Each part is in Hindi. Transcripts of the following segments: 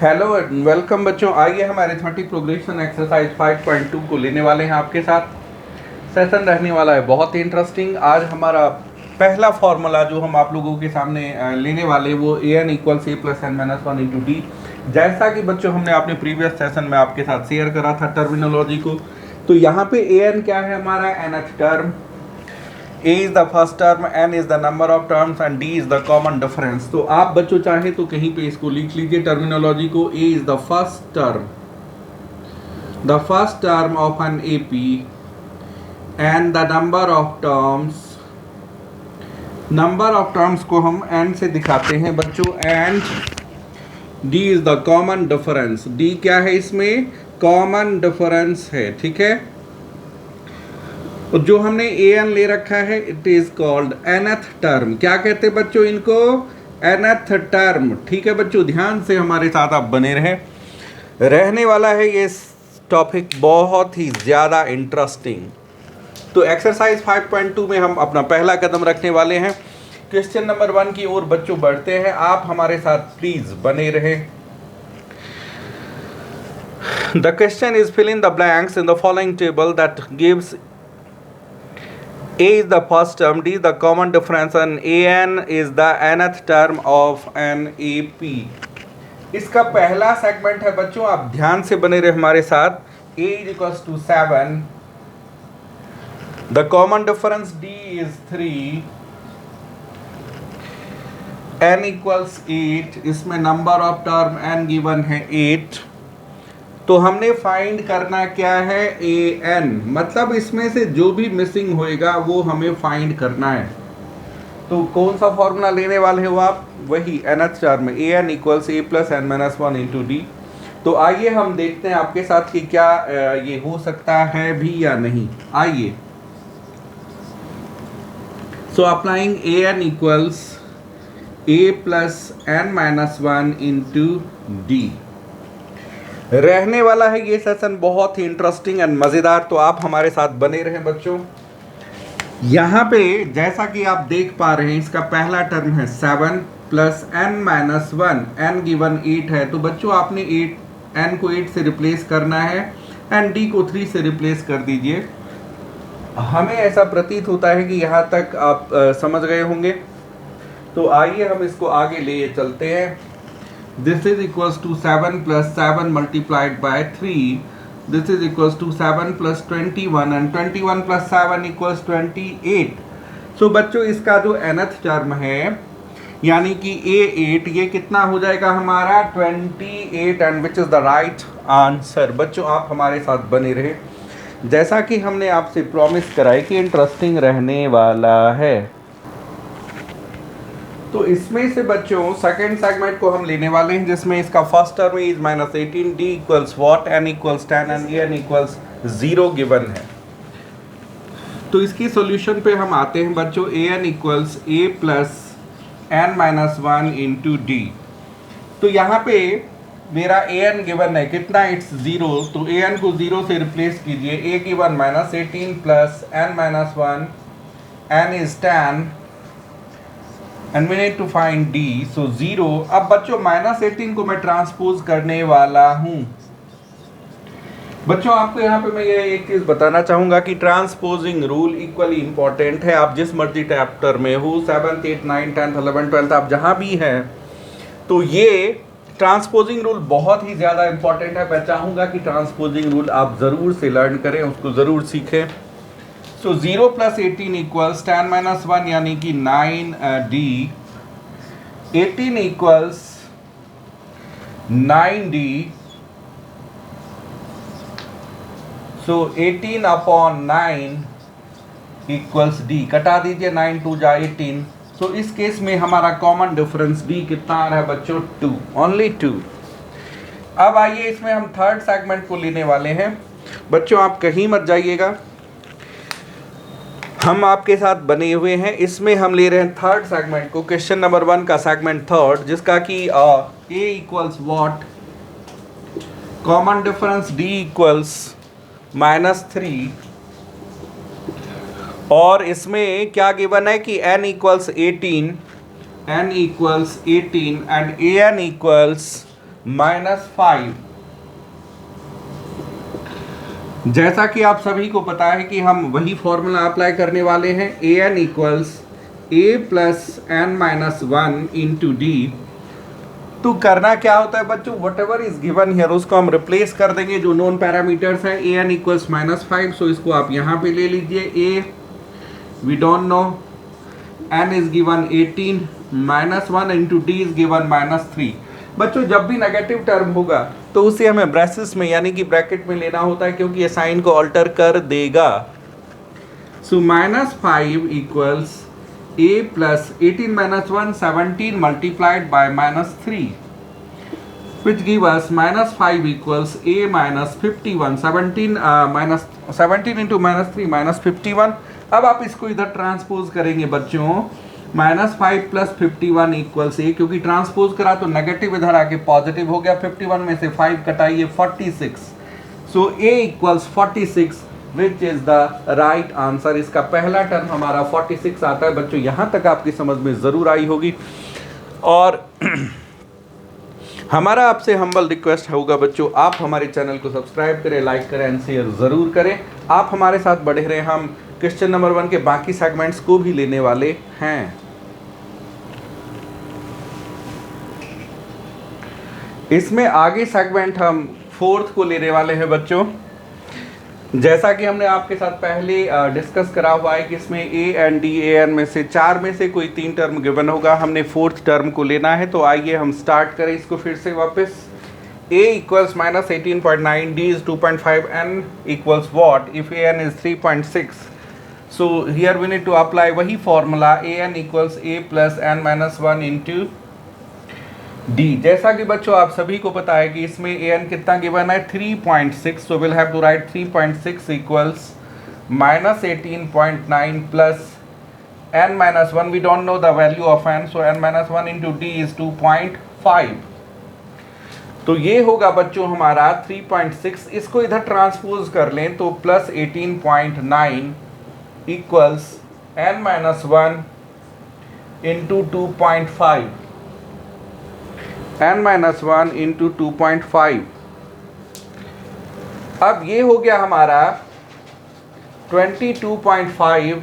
हेलो एंड वेलकम बच्चों। आइए हमारे 30 प्रोग्रेशन एक्सरसाइज 5.2 को लेने वाले हैं आपके साथ। सेशन रहने वाला है बहुत ही इंटरेस्टिंग। आज हमारा पहला फॉर्मूला जो हम आप लोगों के सामने लेने वाले वो a n equals a plus n minus one into d. जैसा कि बच्चों हमने अपने प्रीवियस सेशन में आपके साथ शेयर करा था टर्मिनोलॉजी को, तो यहाँ पे ए एन क्या है हमारा nth term, A is the first term, N is the number of terms and D is the common difference। तो आप बच्चों चाहे तो कहीं पे इसको लिख लीजिए टर्मिनोलॉजी को। A is the first term of an AP and the number of terms को हम N से दिखाते हैं बच्चों, and D is the common difference। D क्या है इसमें, कॉमन डिफरेंस है, ठीक है। जो हमने ए एन ले रखा है it is called nth term. क्या कहते हैं बच्चों इनको, nth टर्म, ठीक है बच्चों। ध्यान से हमारे साथ आप बने रहने वाला है ये टॉपिक बहुत ही ज़्यादा इंटरेस्टिंग। तो एक्सरसाइज 5.2 में हम अपना पहला कदम रखने वाले हैं। क्वेश्चन नंबर 1 की ओर बच्चों बढ़ते हैं। आप हमारे साथ प्लीज बने रहें। The question is fill in the blanks in the following table that gives A is the first term, D is the common difference and AN is the nth term of an AP। इसका पहला सेगमेंट है बच्चों, आप ध्यान से बने रहे हमारे साथ। A is equals to 7, the common difference D is 3, N equals 8, इसमें number of term N given है 8। तो हमने फाइंड करना क्या है, ए एन, मतलब इसमें से जो भी मिसिंग होएगा वो हमें फाइंड करना है। तो कौन सा फॉर्मूला लेने वाले हो आप, वही nth term a n equals a plus n minus one into D. तो आइए हम देखते हैं आपके साथ कि क्या ये हो सकता है भी या नहीं। आइए, so applying a n equals a plus n minus one into d. रहने वाला है ये सेशन बहुत ही इंटरेस्टिंग एंड मज़ेदार। तो आप हमारे साथ बने रहें बच्चों। यहाँ पे जैसा कि आप देख पा रहे हैं इसका पहला टर्म है 7 plus n minus one, n given 8 है। तो बच्चों आपने 8 एन को 8 से रिप्लेस करना है एंड डी को 3 से रिप्लेस कर दीजिए। हमें ऐसा प्रतीत होता है कि यहाँ तक आप समझ गए होंगे। तो आइए हम इसको आगे ले चलते हैं। This is equals to 7 plus 7 multiplied by 3. This is equals to 7 plus 21 and 21 plus 7 equals 28. So बच्चों इसका जो nth टर्म है यानी कि A8, ये कितना हो जाएगा हमारा 28 and which is the right answer। बच्चों आप हमारे साथ बने रहे, जैसा कि हमने आपसे प्रॉमिस कराई कि इंटरेस्टिंग रहने वाला है। तो इसमें से बच्चों सेकेंड सेगमेंट को हम लेने वाले हैं जिसमें इसका first term is minus 18, d equals what, n equals 10 and n equals 0 given है। तो इसकी सॉल्यूशन पे हम आते हैं बच्चों। A n equals a plus n minus one into D. तो यहाँ पे मेरा ए एन गिवन है कितना, इट्स 0। तो ए एन को 0 से रिप्लेस कीजिए। A given minus 18 plus n minus one, n is 10 and we need to find D, so 0। अब बच्चों माइनस 18 को मैं ट्रांसपोज करने वाला हूँ। बच्चों आपको यहाँ पे मैं ये एक चीज़ बताना चाहूँगा कि ट्रांसपोजिंग रूल इक्वली इम्पॉर्टेंट है। आप जिस मर्जी चैप्टर में हो, 7th 8th 9th 10th 11th 12th आप जहाँ भी हैं, तो ये ट्रांसपोजिंग रूल बहुत ही ज़्यादा इम्पॉर्टेंट है। मैं चाहूँगा कि ट्रांसपोजिंग रूल आप ज़रूर से लर्न करें, उसको ज़रूर सीखें। सो 0 प्लस 18 इक्वल्स 10 माइनस 1 यानी कि 9D। 18 equals 9D। सो 18 अपॉन 9 इक्वल्स D। कटा दीजिए, 9 2 जा 18। सो इस केस में हमारा कॉमन डिफरेंस D कितना आ रहा है बच्चों, 2, ओनली 2। अब आइए इसमें हम थर्ड सेगमेंट को लेने वाले हैं। बच्चों आप कहीं मत जाइएगा, हम आपके साथ बने हुए हैं। इसमें हम ले रहे हैं थर्ड सेगमेंट को, क्वेश्चन नंबर 1 का सेगमेंट थर्ड, जिसका कि a equals what, common difference d equals -3 और इसमें क्या गिवन है कि n equals 18 and a n equals -5। जैसा कि आप सभी को पता है कि हम वही फॉर्मूला अप्लाई करने वाले हैं, an equals a plus n minus 1 into D. तो करना क्या होता है बच्चों, whatever is given here उसको हम रिप्लेस कर देंगे जो नोन पैरामीटर्स हैं। an इक्वल्स -5, सो इसको आप यहाँ पे ले लीजिए। a we don't know, n is given 18, -1 into D is given -3। बच्चों जब भी नेगेटिव टर्म होगा तो उसे हमें ब्रैसेस में यानी कि ब्रैकेट में लेना होता है, क्योंकि ये साइन को अल्टर कर देगा। सो -5 equals a plus 18 minus 1 17 multiplied by -3 which give us -5 equals a minus 51। 17 into -3 -51। अब आप इसको इधर ट्रांसपोज करेंगे बच्चों, -5 प्लस 51 इक्वल्स a, क्योंकि ट्रांसपोज करा तो नेगेटिव इधर आके पॉजिटिव हो गया। 51 में से 5 कटाइए 46, सो a equals 46 which is the right answer. इसका पहला टर्म हमारा 46 आता है। बच्चों यहाँ तक आपकी समझ में ज़रूर आई होगी। और हमारा आपसे हम्बल रिक्वेस्ट होगा बच्चों, आप हमारे चैनल को सब्सक्राइब करें, लाइक करें एंड शेयर ज़रूर करें। आप हमारे साथ बढ़े रहें, हम क्वेश्चन नंबर 1 के बाकी सेगमेंट्स को भी लेने वाले हैं। इसमें आगे सेगमेंट हम 4th को लेने वाले हैं बच्चों। जैसा कि हमने आपके साथ पहले डिस्कस करा हुआ है कि इसमें a and d a n में से 4 में से कोई 3 टर्म गिवन होगा, हमने 4th टर्म को लेना है। तो आइए हम स्टार्ट करें इसको फिर से वापस। a equals -18.9, d is 2.5, n equals what if a n is 3.6। So here we need to apply वही formula, a n equals a plus n minus 1 into d। जैसा कि बच्चों आप सभी को पता है कि इसमें a n कितना गिवन है, 3.6। So will have to write 3.6 equals -18.9 plus n minus 1। We don't know the value of n, so n minus 1 into D is 2.5। तो ये होगा बच्चों हमारा 3.6। इसको इधर ट्रांसपोज कर लें तो plus 18.9 equals n minus 1 into 2.5, n minus 1 into 2.5। अब ये हो गया हमारा 22.5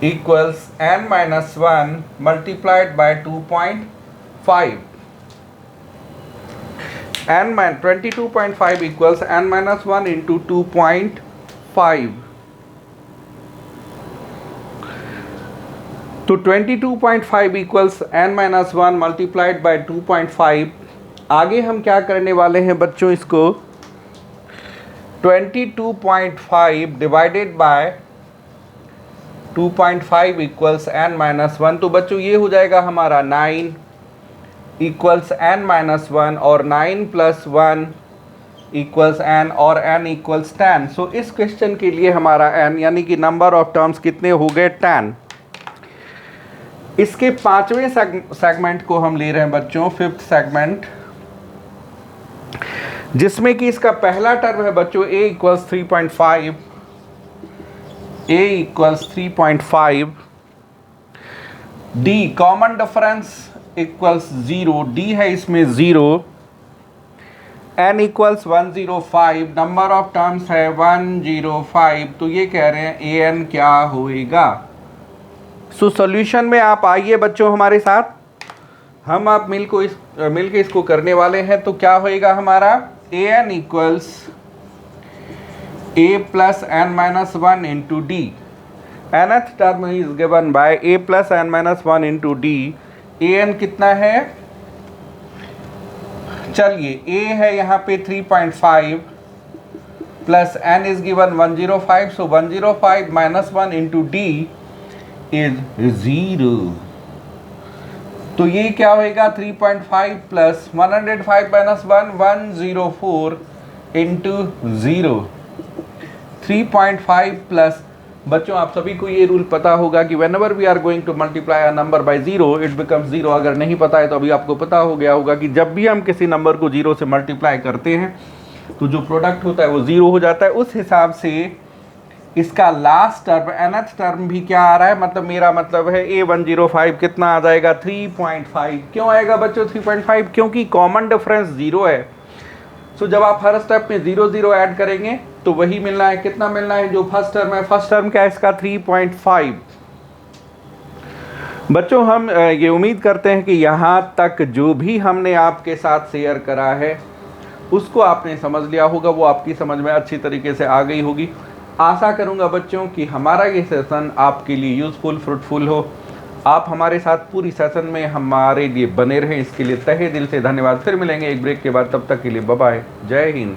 equals n minus 1 multiplied by 2.5। 22.5 equals n minus 1 into 2.5। तो 22.5 equals n minus 1 multiplied by 2.5। आगे हम क्या करने वाले हैं बच्चों, इसको 22.5 divided by 2.5 equals n minus 1। तो बच्चों ये हो जाएगा हमारा 9 इक्वल्स n माइनस 1, और 9 प्लस 1 इक्वल्स n, और n इक्वल्स 10। सो इस क्वेश्चन के लिए हमारा n यानी कि नंबर ऑफ टर्म्स कितने हो गए, 10। इसके 5वें सेगमेंट को हम ले रहे हैं बच्चों, 5th सेगमेंट, जिसमें कि इसका पहला टर्म है बच्चों a equals 3.5, a equals 3.5, d common difference equals 0, d है इसमें 0, n equals 105, number of terms है 105। तो ये कह रहे हैं an क्या होएगा। सो सॉल्यूशन में आप आइए बच्चों हमारे साथ, हम आप मिलके इसको करने वाले हैं। तो क्या होएगा हमारा, an equals a plus n minus 1 into D. nth term is given by a plus n minus 1 into D. an कितना है, चलिए a है यहाँ पे 3.5 plus n is given 105। So 105 minus 1 into D is 0। तो ये क्या होएगा, 3.5 प्लस 105 माइनस 1 104 इंटू 0। 3.5 प्लस, बच्चों आप सभी को ये रूल पता होगा कि whenever we are going to multiply a number by 0 it becomes 0। अगर नहीं पता है तो अभी आपको पता हो गया होगा कि जब भी हम किसी नंबर को 0 से मल्टीप्लाई करते हैं तो जो प्रोडक्ट होता है वो 0 हो जाता है। उस हिसाब से इसका लास्ट टर्म nth टर्म भी क्या आ रहा है, मतलब मेरा मतलब है A105 कितना आ जाएगा 3.5। क्यों आएगा बच्चों 3.5? क्योंकि कॉमन डिफरेंस 0 है। सो जब आप हर स्टेप में 0 0 ऐड करेंगे तो वही मिलना है। कितना मिलना है? जो फर्स्ट टर्म है, फर्स्ट टर्म क्या है इसका 3.5। बच्चों हम ये उम्मीद करते हैं कि यहाँ तक जो भी हमने आपके साथ शेयर करा है उसको आपने समझ लिया होगा, वो आपकी समझ में अच्छी तरीके से आ गई होगी। आशा करूँगा बच्चों कि हमारा ये सेशन आपके लिए यूज़फुल, फ्रूटफुल हो। आप हमारे साथ पूरी सेशन में हमारे लिए बने रहें, इसके लिए तहे दिल से धन्यवाद। फिर मिलेंगे एक ब्रेक के बाद, तब तक के लिए बाय बाय, जय हिंद।